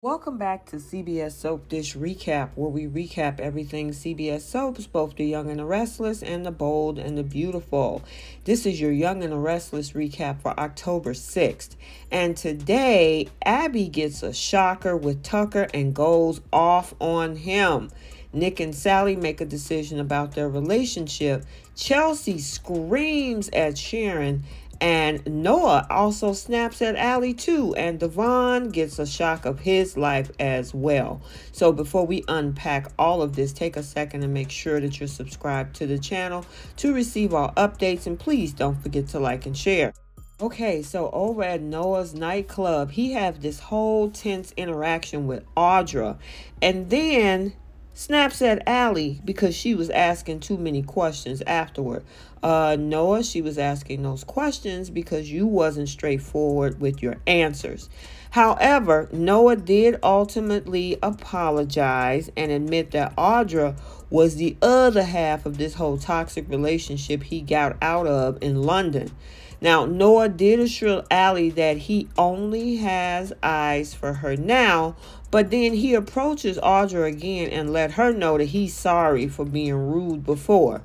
Welcome back to CBS Soap Dish Recap, where we recap everything CBS Soaps, both the Young and the Restless and the Bold and the Beautiful. This is your Young and the Restless recap for October 6th. And today, Abby gets a shocker with Tucker and goes off on him. Nick and Sally make a decision about their relationship. Chelsea screams at Sharon. And Noah also snaps at Allie too. And DEVON gets a shock of his life as well. So before we unpack all of this, take a second and make sure that you're subscribed to the channel to receive all updates. And please don't forget to like and share. Okay, so over at Noah's nightclub, he have this whole tense interaction with Audra. And then snaps at Allie because she was asking too many questions afterward. Noah, she was asking those questions because you wasn't straightforward with your answers. However, Noah did ultimately apologize and admit that Audra was the other half of this whole toxic relationship he got out of in London. Now, Noah did assure Allie that he only has eyes for her now, but then he approaches Audra again and let her know that he's sorry for being rude before.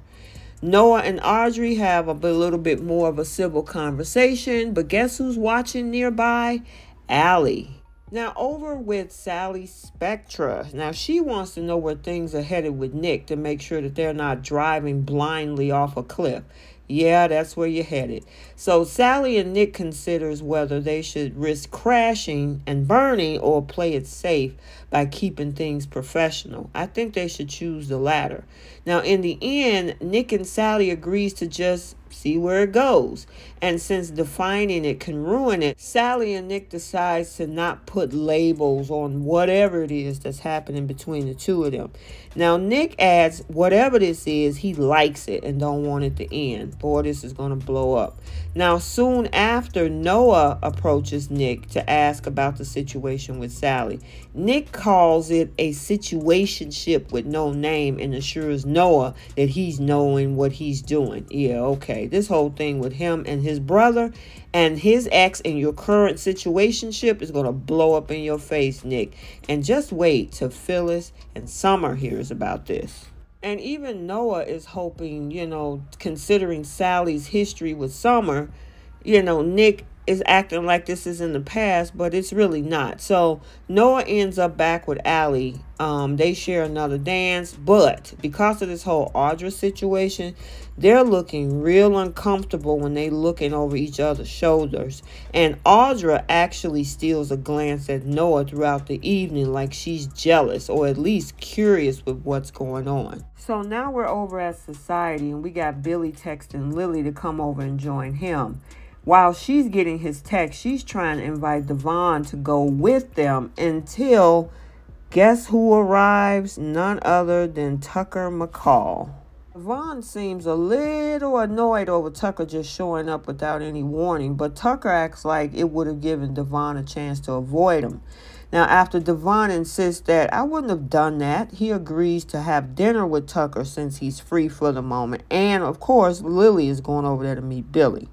Noah and Audrey have a little bit more of a civil conversation, but guess who's watching nearby? Allie. Now, over with Sally Spectra. Now, she wants to know where things are headed with Nick to make sure that they're not driving blindly off a cliff. Yeah, that's where you're headed. So Sally and Nick considers whether they should risk crashing and burning or play it safe by keeping things professional. I think they should choose the latter. Now, in the end, Nick and Sally agrees to just see where it goes. And since defining it can ruin it, Sally and Nick decides to not put labels on whatever it is that's happening between the two of them. Now, Nick adds whatever this is, he likes it and don't want it to end. Boy, this is going to blow up. Now, soon after, Noah approaches Nick to ask about the situation with Sally. Nick calls it a situationship with no name and assures Noah that he's knowing what he's doing. Yeah, okay. This whole thing with him and his brother and his ex and your current situationship is going to blow up in your face, Nick. And just wait till Phyllis and Summer hears about this. And even Noah is hoping, considering Sally's history with Summer, Nick is acting like this is in the past, but it's really not. So Noah ends up back with Allie. They share another dance, but because of this whole Audra situation, they're looking real uncomfortable when they looking over each other's shoulders. And Audra actually steals a glance at Noah throughout the evening like she's jealous or at least curious with what's going on. So now we're over at Society and we got Billy texting Lily to come over and join him. While she's getting his text, she's trying to invite DEVON to go with them until, guess who arrives? None other than Tucker McCall. DEVON seems a little annoyed over Tucker just showing up without any warning, but Tucker acts like it would have given DEVON a chance to avoid him. Now, after DEVON insists that I wouldn't have done that, he agrees to have dinner with Tucker since he's free for the moment. And, of course, Lily is going over there to meet Billy.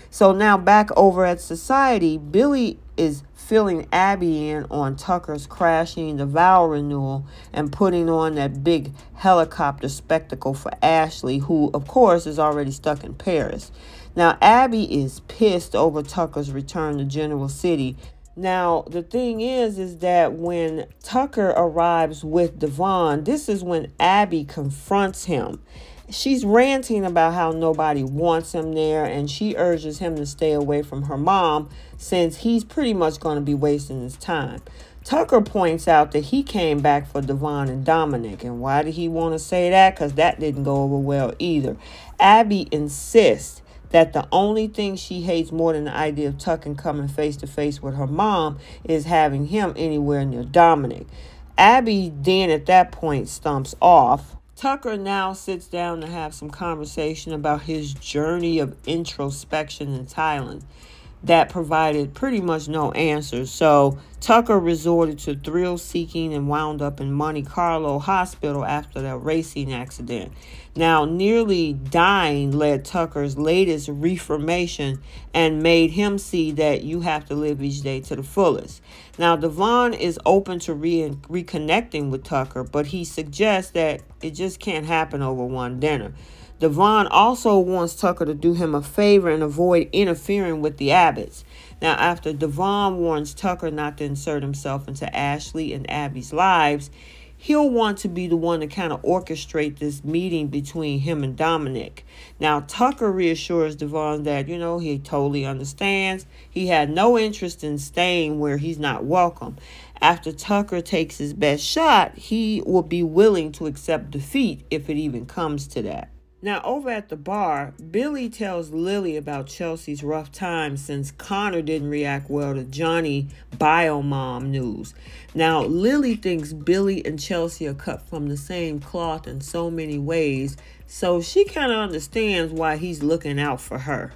So now back over at Society, Billy is filling Abby in on Tucker's crashing the vow renewal and putting on that big helicopter spectacle for Ashley, who, of course, is already stuck in Paris. Now, Abby is pissed over Tucker's return to General City. Now, the thing is that when Tucker arrives with DEVON, this is when Abby confronts him. She's ranting about how nobody wants him there, and she urges him to stay away from her mom since he's pretty much going to be wasting his time. Tucker points out that he came back for DEVON and Dominic, and why did he want to say that? Because that didn't go over well either. Abby insists that the only thing she hates more than the idea of Tucker coming face to face with her mom is having him anywhere near Dominic. Abby then at that point stomps off. Tucker now sits down to have some conversation about his journey of introspection in Thailand. that provided pretty much no answers. So Tucker resorted to thrill seeking and wound up in Monte Carlo Hospital after that racing accident. Now, nearly dying led Tucker's latest reformation and made him see that you have to live each day to the fullest. Now, DEVON is open to reconnecting with Tucker, but he suggests that it just can't happen over one dinner. DEVON also wants Tucker to do him a favor and avoid interfering with the Abbotts. Now, after DEVON warns Tucker not to insert himself into Ashley and Abby's lives, he'll want to be the one to kind of orchestrate this meeting between him and Dominic. Now, Tucker reassures DEVON that, he totally understands. He had no interest in staying where he's not welcome. After Tucker takes his best shot, he will be willing to accept defeat if it even comes to that. Now, over at the bar, Billy tells Lily about Chelsea's rough time since Connor didn't react well to Johnny Biomom news. Now, Lily thinks Billy and Chelsea are cut from the same cloth in so many ways, so she kind of understands why he's looking out for her.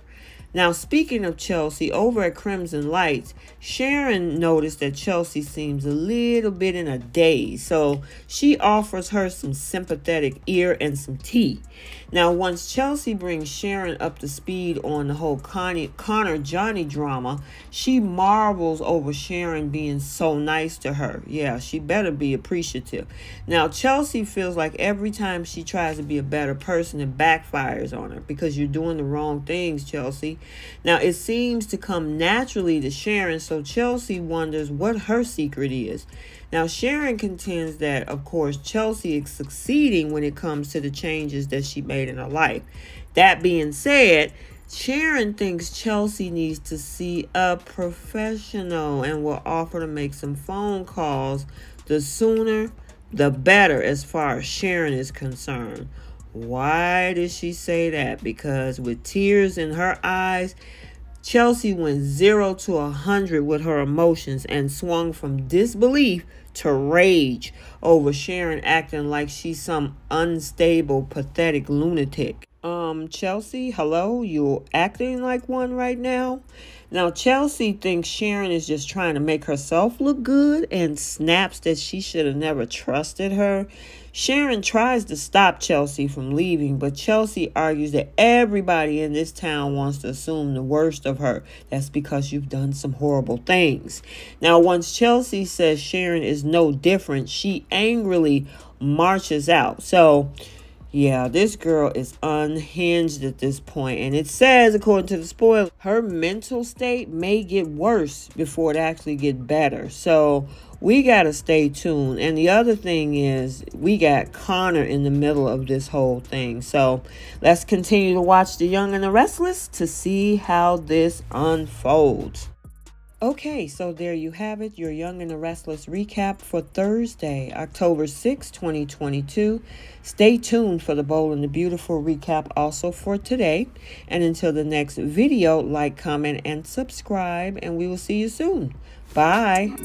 Now, speaking of Chelsea, over at Crimson Lights, Sharon noticed that Chelsea seems a little bit in a daze, so she offers her some sympathetic ear and some tea. Now, once Chelsea brings Sharon up to speed on the whole Connor-Johnny drama, she marvels over Sharon being so nice to her. Yeah, she better be appreciative. Now, Chelsea feels like every time she tries to be a better person, it backfires on her because you're doing the wrong things, Chelsea. Now, it seems to come naturally to Sharon, so Chelsea wonders what her secret is. Now, Sharon contends that, of course, Chelsea is succeeding when it comes to the changes that she made in her life. That being said, Sharon thinks Chelsea needs to see a professional and will offer to make some phone calls. The sooner, the better as far as Sharon is concerned. Why did she say that? Because with tears in her eyes, Chelsea went 0 to 100 with her emotions and swung from disbelief to rage over Sharon acting like she's some unstable, pathetic lunatic. Chelsea, hello? You're acting like one right now? Now, Chelsea thinks Sharon is just trying to make herself look good and snaps that she should have never trusted her. Sharon tries to stop Chelsea from leaving, but Chelsea argues that everybody in this town wants to assume the worst of her. That's because you've done some horrible things. Now, once Chelsea says Sharon is no different, she angrily marches out. So, yeah, this girl is unhinged at this point. And it says, according to the spoiler, her mental state may get worse before it actually gets better. So we got to stay tuned. And the other thing is we got Connor in the middle of this whole thing. So let's continue to watch The Young and the Restless to see how this unfolds. Okay, so there you have it, your Young and the Restless recap for Thursday, October 6, 2022. Stay tuned for the Bold and the Beautiful recap also for today. And until the next video, like, comment, and subscribe, and we will see you soon. Bye.